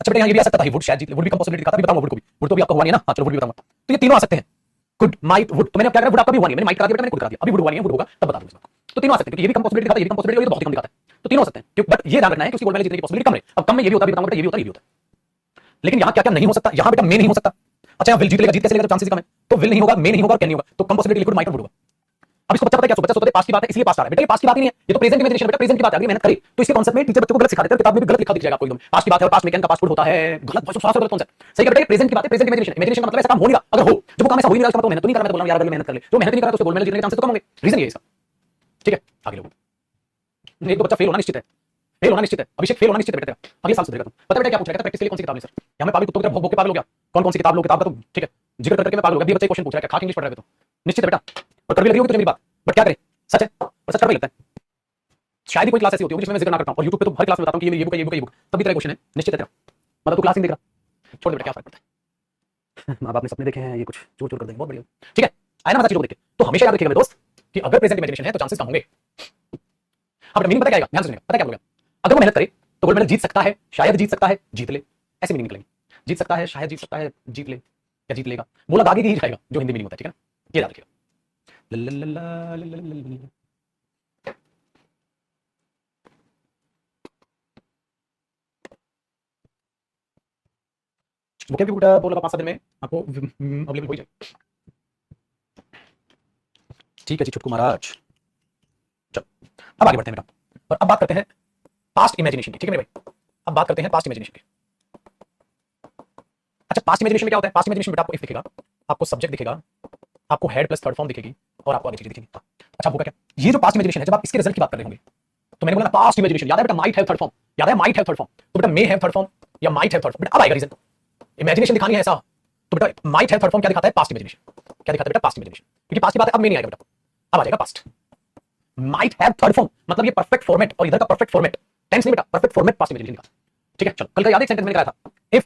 अच्छा बेटा ये भी आ सकता था ही वुड, शायद जीत ले, वुड भी कम पॉसिबिलिटी दिखाता, भी बताऊंगा वुड को भी, वुड तो भी आपका हुआ नहीं है ना, हाँ चलो वुड भी बताऊंगा। तो ये तीनों आ सकते हैं, कुड माइट वुड, तो मैंने अब क्या करा, वुड आपका भी हुआ नहीं, मैंने माइट करा दिया बेटा, मैंने कुड करा दिया, अभी वुड हुआ नहीं है, वुड होगा तब बता दूंगा इसको। तो तीनों आ सकते हैं, क्योंकि ये भी कम पॉसिबिलिटी दिखाता है, ये भी कम पॉसिबिलिटी, ये तो बहुत ही कम दिखाता है, तो तीनों आ सकते हैं, क्यों, बट ये ध्यान रखना है कि उसकी गोल्ड मेडल जीतने की पॉसिबिलिटी कम है। अब कम में ये भी होता है, भी बताऊंगा बेटा, ये भी होता है, ये भी होता है, लेकिन यहाँ क्या क्या नहीं हो सकता, यहाँ बेटा मे नहीं हो सकता। अच्छा विल जीत लेगा, जीत कैसे लेगा, तो चांसेस कम है, तो विल नहीं होगा, मे नहीं होगा और कैन नहीं होगा, तो कम पॉसिबिलिटी लिक्विड माइट और वुड होगा। अब इसको बच्चा पता है क्या सोचता है, सोचता है पास्ट की बात है इसलिए पास्ट आ रहा है, बेटा ये पास्ट की बात ही नहीं है, ये तो प्रेजेंट इमेजिनेशन बेटा, प्रेजेंट की बात है, अगर मेहनत करे तो इसके कॉन्सेप्ट में टीचर बच्चों को गलत सिखा देते हैं, किताब में भी गलत लिखा दिख जाएगा आपको एकदम, पास्ट की बात है और पास्ट में कैन का पास्ट होता है, गलत, बहुत सारा गलत कॉन्सेप्ट। सही है बेटा, प्रेजेंट की बात है, प्रेजेंट इमेजिनेशन, इमेजिनेशन का मतलब ऐसा काम हो नहीं रहा, अगर हो, जब वो काम ऐसा हो ही नहीं रहा, इसका मतलब मेहनत तो नहीं कर रहा, मैं तो बोल रहा हूं यार अगर मेहनत कर ले, जो मेहनत नहीं कर रहा तो उसको गोल्ड मेडल जीतने के चांसेस तो कम होंगे, रीजन ये है इसका, ठीक है। आगे लोग, एक तो बच्चा फेल होना निश्चित है, फेल होना निश्चित है, अभिषेक फेल होना निश्चित है बेटा, अगले साल सुधरेगा तुम। पता बेटा क्या पूछ रहा है, प्रैक्टिस के लिए कौन सी किताब ले सर, यहां मैं पागल कुत्तों की तरह भोग भोग के पागल हो गया, कौन कौन सी किताब लो, किताब का तो ठीक है, जिक्र करके मैं पागल हो गया, ये बच्चा क्वेश्चन पूछ रहा है, खाक इंग्लिश पढ़ रहा है तो निश्चित है बेटा, और कड़वी लग रही होगी तुझे मेरी बात, बट क्या करें, सच है, और सच कड़वा लगता है, शायद ही कोई क्लास ऐसी होती होगी जिसमें मैं जिक्र ना करता हूं, और YouTube पे तो हर क्लास में बताता हूं कि ये बुक है, ये बुक है, ये बुक, तभी तेरा क्वेश्चन है, निश्चित है तेरा, मतलब तू क्लास नहीं देख रहा, छोड़ दे बेटा, क्या फर्क पड़ता है। मां बाप ने सपने देखे हैं, ये कुछ चोर चोर कर देंगे, बहुत बढ़िया, ठीक है, आया ना मजा चीजों को देख के। तो हमेशा याद रखिएगा मेरे दोस्त कि अगर प्रेजेंट इमेजिनेशन है तो चांसेस कम होंगे। अब मीनिंग पता क्या आएगा, ध्यान से सुनिएगा, पता क्या बोलेगा, अगर वो मेहनत करे तो गोल्ड मेडल जीत सकता है, शायद जीत सकता है, जीत ले, ऐसे मीनिंग निकलेंगे, जीत सकता है, शायद जीत सकता है, जीत ले या जीत लेगा, बोला आगे ही जाएगा जो हिंदी मीनिंग होता है, ठीक है ना, ये याद रखिएगा। वो क्या बोला 5-7 दिन में आपको अवेलेबल हो जाए, ठीक है जी छुटकू महाराज। चलो अब आगे बढ़ते हैं बेटा, और अब बात करते हैं पास्ट इमेजिनेशन की, ठीक है मेरे भाई, अब बात करते हैं पास्ट इमेजिनेशन की। अच्छा पास्ट इमेजिनेशन में क्या होता है, पास्ट इमेजिनेशन में बेटा आपको इफ दिखेगा, आपको सब्जेक्ट दिखेगा, आपको हेड प्लस थर्ड फॉर्म दिखेगी, और आपको आगे चीजें दिखेगी। अच्छा होगा क्या, ये जो पास्ट इमेजिनेशन है, जब आप इसके रिजल्ट की बात कर रहे होंगे, तो मैंने बोला पास्ट इमेजिनेशन, याद है बेटा माइट हैव थर्ड फॉर्म, याद है माइट हैव थर्ड फॉर्म, तो बेटा मे हैव थर्ड फॉर्म या माइट हैव थर्ड फॉर्म, बेटा अब आएगा रीजन, इमेजिनेशन दिखानी है ऐसा, तो बेटा माइट हैव थर्ड फॉर्म क्या दिखाता है, पास्ट इमेजिनेशन, क्या दिखाता है बेटा, पास्ट इमेजिनेशन, क्योंकि पास्ट की बात है, अब मे नहीं आएगा बेटा, अब आ जाएगा past. Might have third form मतलब ये परफेक्ट फॉर्मेट, और इधर का परफेक्ट फॉर्मेट, टेंस नहीं बेटा, परफेक्ट फॉर्मेट पास्ट इमेजिनेशन का, ठीक है। चलो कल का याद है सेंटेंस मैंने कहा था, इफ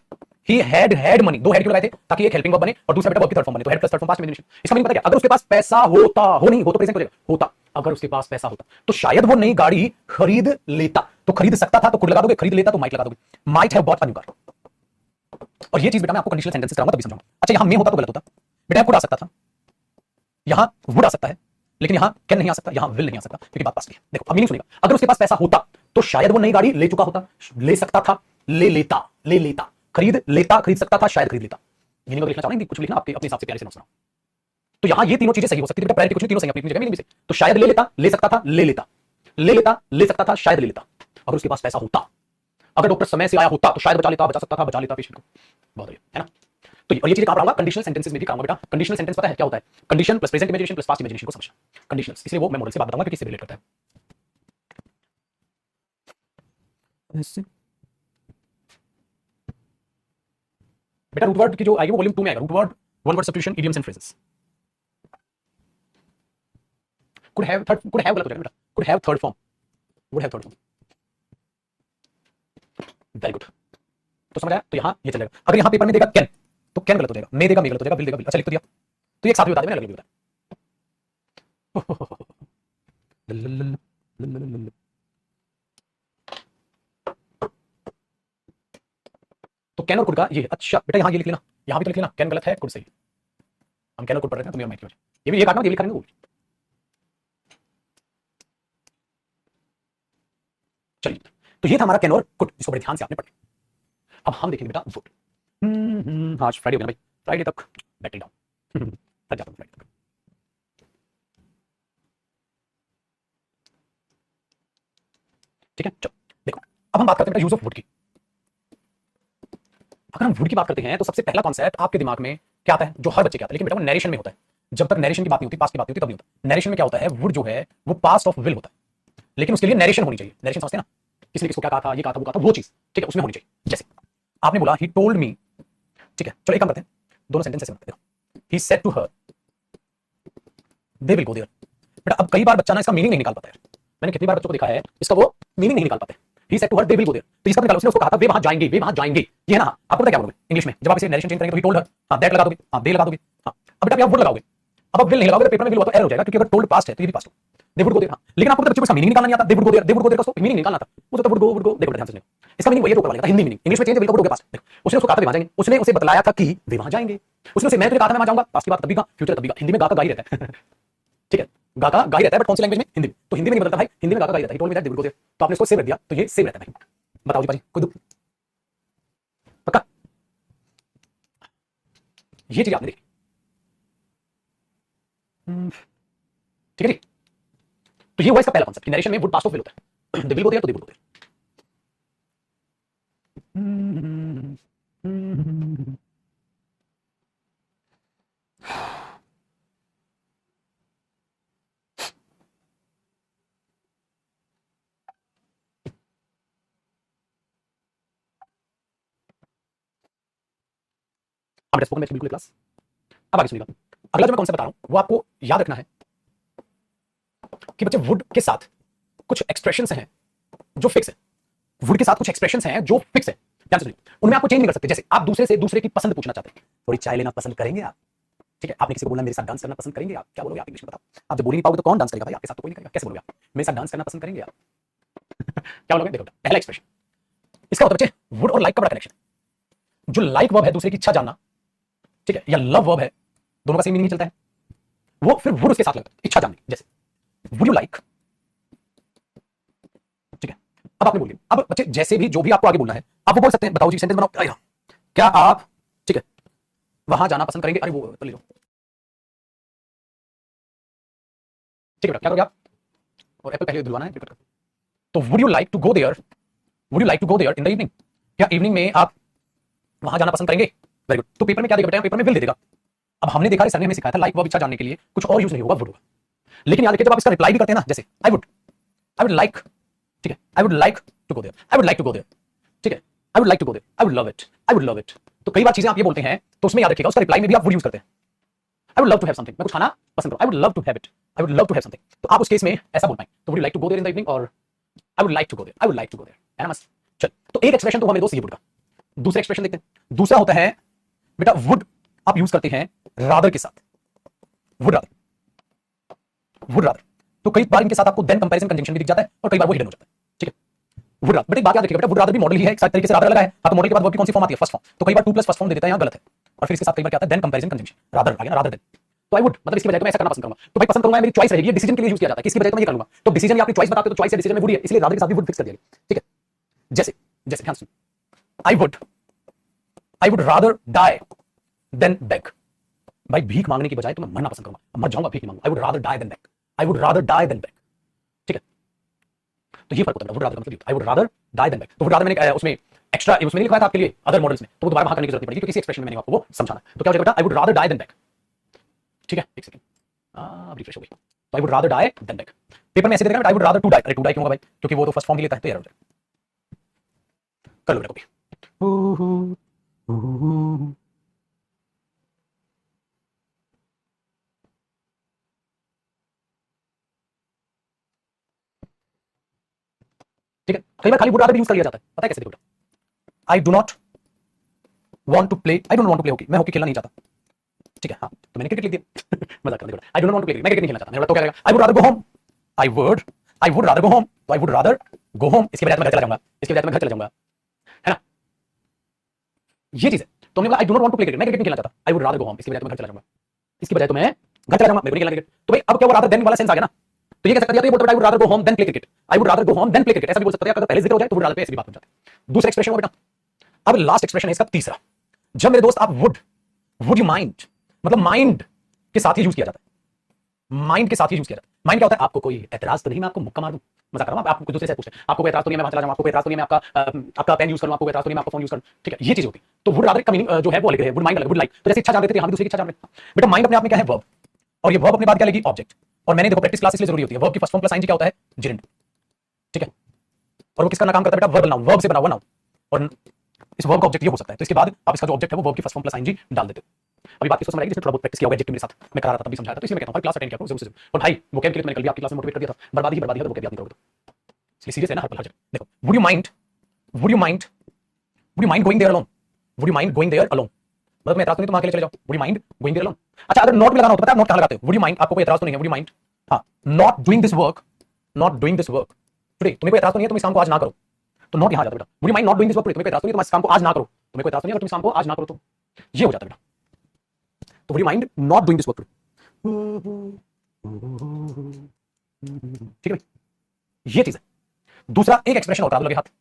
ही हैड मनी, दो हैड क्यों लगाए थे ताकि एक हेल्पिंग वर्ब बने और दूसरा बेटा वर्ब की थर्ड फॉर्म बने, तो had plus third form past में इंडिकेशन। इसका मीनिंग पता क्या, अगर उसके पास पैसा होता, हो नहीं हो तो प्रेजेंट हो जाएगा, होता, अगर उसके पास पैसा होता तो शायद वो नई गाड़ी खरीद लेता, तो खरीद सकता था तो कुड लगा दोगे, खरीद लेता तो माइट लगा दोगे, might have bought a new car. और ये चीज बेटा मैं आपको कंडीशनल सेंटेंसेस कराऊंगा तभी समझाऊंगा। अच्छा यहां में होता तो गलत होता, बेटा कुड आ सकता था, यहां वुड आ सकता है, लेकिन यहां कैन नहीं आ सकता, यहां विल नहीं आ सकता क्योंकि बात पास्ट की है। देखो अब मीनिंग सुनिएगा, अगर उसके पास पैसा होता तो शायद वो नई गाड़ी ले चुका होता, ले सकता था, ले लेता, खरीद लेता, खरीद सकता था, शायद खरीद लेता। मीनिंग अगर लिखना चाहो ना कुछ लिखना आपके अपने हिसाब से प्यारे से नोट्स बनाओ। तो यहां ये तीनों चीजें सही हो सकती है बेटा, प्रायोरिटी कुछ नहीं, तीनों सही अपनी जगह मीनिंग से। तो शायद ले लेता, ले सकता था, ले सकता था, शायद ले लेता। अगर उसके पास पैसा होता, अगर डॉक्टर समय से आया होता तो शायद बचा लेता, बचा सकता था, बचा लेता पेशेंट को। बहुत है ना। तो और ये चीज कहां पढ़ाऊंगा, कंडीशनल सेंटेंसेस में भी कहूंगा बेटा। कंडीशनल सेंटेंस पता है क्या होता है, condition plus present imagination plus past imagination को समझना, कंडीशनल्स, इसलिए वो मैं मॉडल से बात बताऊंगा क्योंकि इससे रिलेट करता है। बेटा रूट वर्ड की जो आएगी वो वॉल्यूम 2 में आएगा, root word, one word substitution, idioms and phrases. Could have third, could have गलत हो जाएगा बेटा, could have third form, would have third form. Very good, तो समझ आया। तो यहां ये चलेगा, अगर यहां पेपर में देगा कैन तो कैन गलत हो जाएगा, मे देगा मे गलत हो जाएगा, विल देगा विल। अच्छा लिख तो दिया, तो एक साथ भी बता दे, मैंने अलग नहीं बताया। तो कैन और कुड का ये, अच्छा बेटा यहां ये लिख लेना, यहां भी तो लिख लेना, कैन गलत है, कुड सही। हम कैन और कुड पढ़ रहे हैं, तुम्हें माइक की वजह, ये भी ये काटना, ये भी लिखा नहीं। चलिए, तो ये था हमारा कैन और कुड, जिसको बड़े ध्यान से आपने पढ़ा। अब हम देखेंगे बेटा वुड। आज फ्राइडे हो गया भाई, फ्राइडे तक बैटरी डाउन, थक जाता हूं फ्राइडे तक। ठीक है चलो देखो, अब हम बात करते हैं यूज ऑफ वुड की। अगर हम वुड की बात करते हैं तो सबसे पहला कॉन्सेप्ट आपके दिमाग में क्या आता है, जो हर बच्चे क्या आता है, लेकिन बेटा वो नरेशन में होता है। जब तक नरेशन की बात नहीं होती, पास्ट की बात नहीं होती, तब नहीं होता। नरेशन में क्या होता है, वुड जो है वो पास्ट ऑफ विल होता है, लेकिन उसके लिए नरेशन होनी चाहिए। नरेशन समझते हैं ना, किसने किसको क्या कहा था, ये कहा था, वो कहा था, वो चीज ठीक है उसमें होनी चाहिए। जैसे आपने बोला ही टोल्ड मी, ठीक है चलो एक काम करते हैं, दोनों सेंटेंस ऐसे बनते हैं। He said to her they will go there. बेटा अब कई बार बच्चा ना इसका मीनिंग नहीं निकाल पाता है, मैंने कितनी बार बच्चों को देखा है इसका वो मीनिंग नहीं निकाल पाते। He said to her they will go there, तो इसका निकालो, उसने उसको कहा था वे वहां जाएंगे, वे वहां जाएंगे, ये है ना। आपको पता क्या बोलोगे इंग्लिश में, जब आप इसे नरेशन चेंज करेंगे तो ही टोल्ड हर, हां दैट लगा दोगे, हां दे लगा दोगे, हां अब बेटा आप वुड लगाओगे। अब आप विल नहीं लगाओगे तो पेपर में विल हुआ तो एरर हो जाएगा, क्योंकि अगर टोल्ड पास्ट है तो ये भी पास्ट हो, दे वुड गो देयर। हां लेकिन आपको बच्चों को इसका मीनिंग निकालना नहीं आता, they would go there, they would go there का उसको मीनिंग निकालना था, वो तो वुड गो देखो ध्यान से सुनिए। इसका मीनिंग वही है जो ऊपर वाले का, हिंदी मीनिंग, इंग्लिश में चेंज विल का वुड हो गया पास्ट। देखो उसने उसको कहा था वे वहां जाएंगे, उसने उसे बतलाया था कि वे वहां जाएंगे, उसने उसे मैं तुझे कहा था मैं वहां जाऊंगा, पास्ट की बात तभी का, फ्यूचर तभी का। हिंदी में गा का गा ही रहता है ठीक है, गा का गा ही रहता है, बट कौन सी लैंग्वेज में, हिंदी में। तो हिंदी में नहीं बदलता भाई, हिंदी में गा का गा ही रहता है। He told me that they would go there, तो आपने इसको सेव रख दिया, तो ये सेव रहता है भाई। बताओ जी भाई कोई दुख, पक्का ये चीज आपने देखी, ठीक है जी। तो ये हुआ इसका पहला कॉन्सेप्ट कि नरेशन में वुड पास्ट ऑफ विल होता है, दे विल गो देयर तो दे वुड गो देयर। अब स्पोकन मैच बिल्कुल क्लास। अब आगे सुनिएगा, अगला जो मैं कॉन्सेप्ट बता रहा हूं वो आपको याद रखना है कि बच्चे वुड के साथ कुछ एक्सप्रेशंस हैं जो फिक्स है, वुड के साथ कुछ एक्सप्रेशंस हैं जो फिक्स है, ध्यान से सुनिए, उनमें आपको चेंज नहीं कर सकते। जैसे आप दूसरे से दूसरे की पसंद पूछना चाहते हैं, थोड़ी चाय लेना पसंद करेंगे आप, ठीक है, आपने किसी को बोला मेरे साथ डांस करना पसंद करेंगे आप, क्या बोलोगे आप इंग्लिश में बताओ। आप जब बोल नहीं पाओगे तो कौन डांस करेगा भाई आपके साथ, तो कोई नहीं करेगा, कैसे बोलोगे आप मेरे साथ डांस करना पसंद करेंगे आप क्या बोलोगे। देखो पहला एक्सप्रेशन इसका होता है बच्चे वुड और लाइक का बड़ा कनेक्शन। जो लाइक वर्ब है दूसरे की इच्छा जानना, ठीक है, या लव वर्ब है, दोनों का सेम मीनिंग चलता है, वो फिर वुड उसके साथ लगता है, इच्छा जानने। जैसे वुड यू लाइक, ठीक है, अब आपने बोल दिया। अब बच्चे जैसे भी जो भी आपको आगे बोलना है आप वो बोल सकते हैं, बताओ जी सेंटेंस बनाओ, क्या आप, ठीक है, वहां जाना पसंद करेंगे, अरे वो ले लो, ठीक है, क्या करोगे आप, और एप्पल पहले दिलवाना है टिकट का। तो would you like to go there, would you like to go there in the evening, क्या इवनिंग में आप वहां जाना पसंद करेंगे। वेरी गुड, तो पेपर में क्या देगा बेटा, पेपर में विल दे देगा। अब हमने देखा सर ने हमें सिखाया था लाइक वर्ब इच्छा जानने के लिए कुछ और यूज नहीं होगा, वुड होगा। लेकिन याद रखिए जब आप इसका रिप्लाई भी करते हैं ना, जैसे आई वुड लाइक, ठीक है, I would like to go there, I would like to go there, ठीक है, I would like to go there, I would love it, I would love it. तो कई बार चीजें आप ये बोलते हैं तो उसमें याद रखिएगा उसका रिप्लाई में भी आप वुड यूज करते हैं। I would love to have something, मैं कुछ खाना पसंद करूं, I would love to have it, I would love to have something. तो आप उस केस में ऐसा बोल पाएंगे, तो would you like to go there in the evening, और I would like to go there, I would like to go there, है ना मस्त। चल, तो एक एक्सप्रेशन तो हमें दोस्त ये वुड का, दूसरे एक्सप्रेशन देखते हैं। दूसरा होता है बेटा वुड, आप यूज करते हैं रादर के साथ, वुड रादर, वुड रादर। तो कई बार इनके साथ आपको देन कंपैरिजन कंजंक्शन भी दिख जाता है और कई बार वो हिडन हो जाता है, ठीक है। वुड रादर, बेटा एक बात याद रखिएगा बेटा, वुड रादर भी मॉडल ही है, एक तरीके से रादर लगा है, तो मॉडल के बाद वर्ब की कौन सी फॉर्म आती है, फर्स्ट फॉर्म। तो कई बार टू प्लस फर्स्ट फॉर्म दे देता है, यहाँ गलत है, और फिर इसके साथ कई बार क्या आता है, देन कंपैरिजन कंजंक्शन, रादर आ गया ना, रादर देन। तो आई वुड मतलब इसकी बजाय तो मैं ऐसा करना पसंद करूंगा, तो भाई पसंद करूंगा, मेरी चॉइस रहेगी, ये डिसीजन के लिए यूज किया जाता है, किसकी बजाय तो मैं ये करूंगा। तो डिसीजन या अपनी चॉइस बताते हो तो चॉइस या डिसीजन में वुड ही है, इसलिए रादर के साथ भी वुड फिक्स कर दिया गया, ठीक है। जैसे जैसे ध्यान सुन, I would rather die than beg. भाई भीख मांगने की बजाय तो मैं मरना पसंद करूंगा, मर जाऊंगा भीख नहीं मांगूंगा। I would rather die than beg, I would rather die than beg, ठीक है। तो ये फर्क होता है, वुड रादर का मतलब I would rather die than beg. तो वुड रादर मैंने उसमें एक्स्ट्रा उसमें लिखा था आपके लिए अदर मॉडल्स में, तो वो दोबारा वहां करने की जरूरत नहीं पड़ेगी, क्योंकि किसी एक्सप्रेशन में मैंने आपको वो समझाना। तो क्या हो जाएगा बेटा, I would rather die than beg, ठीक है। एक सेकंड, अब रिफ्रेश हो गई। तो I would rather die than beg. Paper में ऐसे देगा I would rather to die, अरे टू डाई क्यों होगा भाई, क्योंकि वो तो फर्स्ट फॉर्म ही लेता है, तो यार हो जाएगा। कर लो बेटा कॉपी। ठीक है, कई बार खाली वुड रादर भी यूज कर लिया जाता है, पता है कैसे, देखो I do not want to play, I don't want to play hockey, मैं हॉकी खेलना नहीं चाहता, ठीक है। हाँ तो मैंने क्रिकेट लिख दिया मजाक कर, देखो I don't want to play, मैं क्रिकेट नहीं खेलना चाहता, मेरा तो क्या रहेगा, I would rather go home, I would rather go home, तो I would rather go home, इसके बजाय मैं घर चला जाऊंगा, इसके बजाय मैं घर चला जाऊंगा, है ना, ये चीज है। तो हमने बोला I do not want to play cricket, मैं क्रिकेट नहीं खेलना चाहता, I would rather go home, इसके बजाय मैं घर चला जाऊंगा, इसके बजाय तो मैं घर चला जाऊंगा, मेरे को नहीं खेलना क्रिकेट। तो भाई अब क्या वो रादर देन वाला सेंस आ गया ना, तो ये कैसे कर दिया, तो ये बोलता है I would rather go home than play cricket, I would rather go home than play cricket, ऐसा भी बोल सकते हैं, अगर पहले जिक्र हो जाए तो वुड रादर पे ऐसी भी बात बन जाती है। दूसरा एक्सप्रेशन हो बेटा, अब लास्ट एक्सप्रेशन है इसका तीसरा। जब मेरे दोस्त आप वुड यू माइंड, मतलब माइंड के साथ ही यूज किया जाता है, माइंड के साथ ही यूज किया जाता है। माइंड क्या होता है, आपको कोई एतराज तो नहीं, मैं आपको मुक्का मार दूं, मजाक कर रहा हूं, आपको दूसरे से पूछे, आपको कोई एतराज तो नहीं, मैं वहां चला जाऊं, आपको कोई एतराज तो नहीं, मैं आपका पेन यूज करूं, आपको एतराज तो नहीं, मैं आपका फोन यूज करूं, ठीक है, ये चीज होती है। तो वुड रादर का मीनिंग जो है वो अलग है, वुड माइंड अलग, वुड लाइक, तो जैसे इच्छा जान देते थे, हम दूसरे की इच्छा जान लेते हैं। बेटा माइंड अपने आप में क्या है, वर्ब, और ये वर्ब अपने बाद क्या लेगी, ऑब्जेक्ट। और मैंने देखो प्रैक्टिस क्लास इसलिए जरूरी होती है, वर्ब की फर्स्ट फॉर्म प्लस आईएनजी क्या होता है, जिरेंड, ठीक है। और वो किसका काम करता है बेटा, वर्ब नाउन, वर्ब से बना हुआ नाउन, और इस वर्ब का ऑब्जेक्ट ये हो सकता है, तो इसके बाद आप इसका जो ऑब्जेक्ट है वो वर्ब की फर्स्ट फॉर्म प्लस आईएनजी डाल देते हो। अभी बात किसको समझ आएगी, जिसने थोड़ा बहुत प्रैक्टिस किया होगा एडजेक्टिव मेरे साथ, मैं करा रहा था तभी समझाया था, तो इसलिए मैं कहता हूं क्लास अटेंड किया करो जरूर से। और भाई वोकैब के लिए मैंने कल भी आपकी क्लास में मोटिवेट कर दिया था, बर्बादी ही बर्बादी है, तो वोकैब याद नहीं करोगे तो इसलिए सीरियस है ना, हर पल हर जगह। देखो would you mind, would you mind, would you mind going there alone, would you mind going there alone, मतलब मैं एतराज तो नहीं, तुम अकेले चले जाओ, would you mind going there alone. अच्छा अगर नॉट भी लगाना हो तो पता है नॉट कहां लगाते हो, वुड यू माइंड, आपको कोई एतराज तो नहीं है, वुड यू माइंड, हां not doing this work, not doing this work today, तुम्हें कोई एतराज तो नहीं है तुम इस काम को आज ना करो, तो नॉट यहां आ जाता बेटा, would you mind not doing this work today, तुम्हें कोई एतराज तो नहीं है तुम इस काम को आज ना करो, तुम्हें कोई एतराज तो नहीं है अगर तुम इस काम को आज ना करो, तो ये हो जाता बेटा। तो would you mind not doing this work today, ठीक है भाई, ये चीज है। दूसरा एक एक्सप्रेशन होता है, लगे हाथ,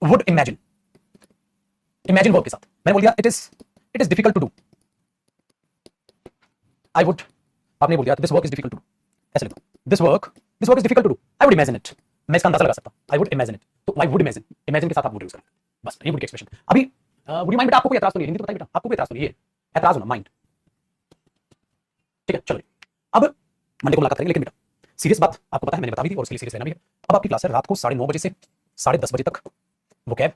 वुड इमेजिन, इमेजिन वर्ब के साथ मैंने बोल दिया it is difficult to do, I would, आपने बोल दिया this work is difficult to do, ऐसे लिखो this work is difficult to do, I would imagine it, मैं इसका अंदाजा लगा सकता हूं, आई वुड इमेजिन इट, तो आई वुड इमेजिन, इमेजिन के साथ आप वुड यूज करें, बस ये वुड की एक्सप्रेशन। अभी वुड यू माइंड बेटा, आपको कोई एतराज तो नहीं है, हिंदी तो बताइए बेटा, आपको कोई एतराज तो नहीं है, एतराज होना माइंड, ठीक है। चलो अब मंडे को मुलाकात करेंगे, लेकिन बेटा सीरियस बात आपको पता है मैंने बता दी थी, और इसके लिए सीरियस रहना भी है। अब आपकी क्लास है रात को 9:30 बजे से 10:30 बजे तक, वो कैब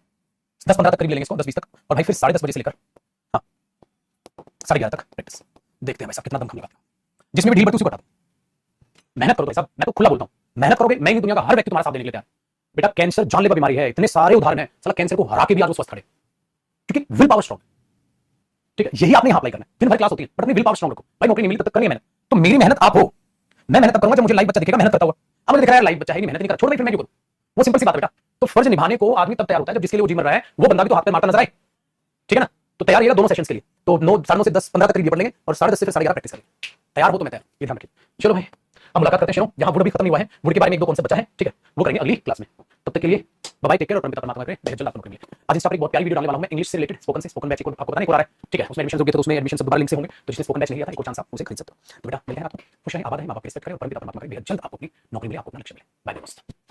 10:15 तक करीब लेंगे इसको, 10:20 तक, और भाई फिर 10:30 बजे से लेकर हाँ 11:30 तक प्रैक्टिस, देखते हैं भाई साहब कितना दम खम लगाते हो, जिसमें भी ढील बटी उसी को हटा दो, मेहनत करो भाई साहब, मैं तो खुला बोलता हूं, मेहनत करोगे मैं ही दुनिया का हर व्यक्ति तुम्हारा साथ देने के लिए तैयार। बेटा कैंसर जानलेवा बीमारी है, इतने सारे उदाहरण है, साला कैंसर को हरा के भी आज वो स्वस्थ खड़े, क्योंकि विल पावर स्ट्रांग, ठीक है, यही आपने यहां अप्लाई करना है। दिन भर क्लास होती है बट अपनी विल पावर स्ट्रांग रखो, भाई नौकरी नहीं मिली तब तक करनी है मेहनत, तो मेरी मेहनत आप हो, मैं मेहनत तब करूंगा जब मुझे लाइव बच्चा दिखेगा मेहनत करता हुआ। अब मुझे दिख रहा है लाइव बच्चा है नहीं, मेहनत नहीं कर, छोड़ दे, फिर मैं क्यों करूं, वो सिंपल सी बात है बेटा। तो फर्ज निभाने को आदमी तब तैयार होता है जब जिसके लिए वो जी मर रहा है वो बंदा भी तो हाथ पे मारता नजर आए, ठीक है ना। तो तैयार रहिएगा दोनों सेशंस के लिए, तो 9 से 10-15 तक करीब पढ़ लेंगे और 10:30 से फिर 11:30 प्रैक्टिस करेंगे, तैयार हो तो मैं तैयार, ये ध्यान रखिए। चलो भाई अब मुलाकात करते हैं, जहां वुड भी खत्म नहीं हुआ है, वुड के बारे में एक दो कॉन्सेप्ट बचा है, ठीक है, वो करेंगे अगली क्लास में। तब तक के लिए बाय बाय, टेक केयर, और परम परमात्मा करे बहुत जल्द आपको मिलेंगे। आज इंस्टा पर एक बहुत प्यारी वीडियो डालने वाला हूं मैं, इंग्लिश से रिलेटेड, स्पोकन बैच को आपको पता नहीं हो रहा है, ठीक है, उसमें एडमिशन हो गया तो उसमें एडमिशन सब दोबारा लिंक से होंगे, तो जिसने स्पोकन बैच नहीं लिया था एक और चांस आप उसे खरीद सकते हो। तो बेटा मिलते हैं, आप खुश रहें, आबाद रहें, मां बाप की रिस्पेक्ट करें, और परम पिता परमात्मा करे बेहद जल्द आपको अपनी नौकरी मिले, आपको अपना लक्ष्य मिले। बाय बाय दोस्तों।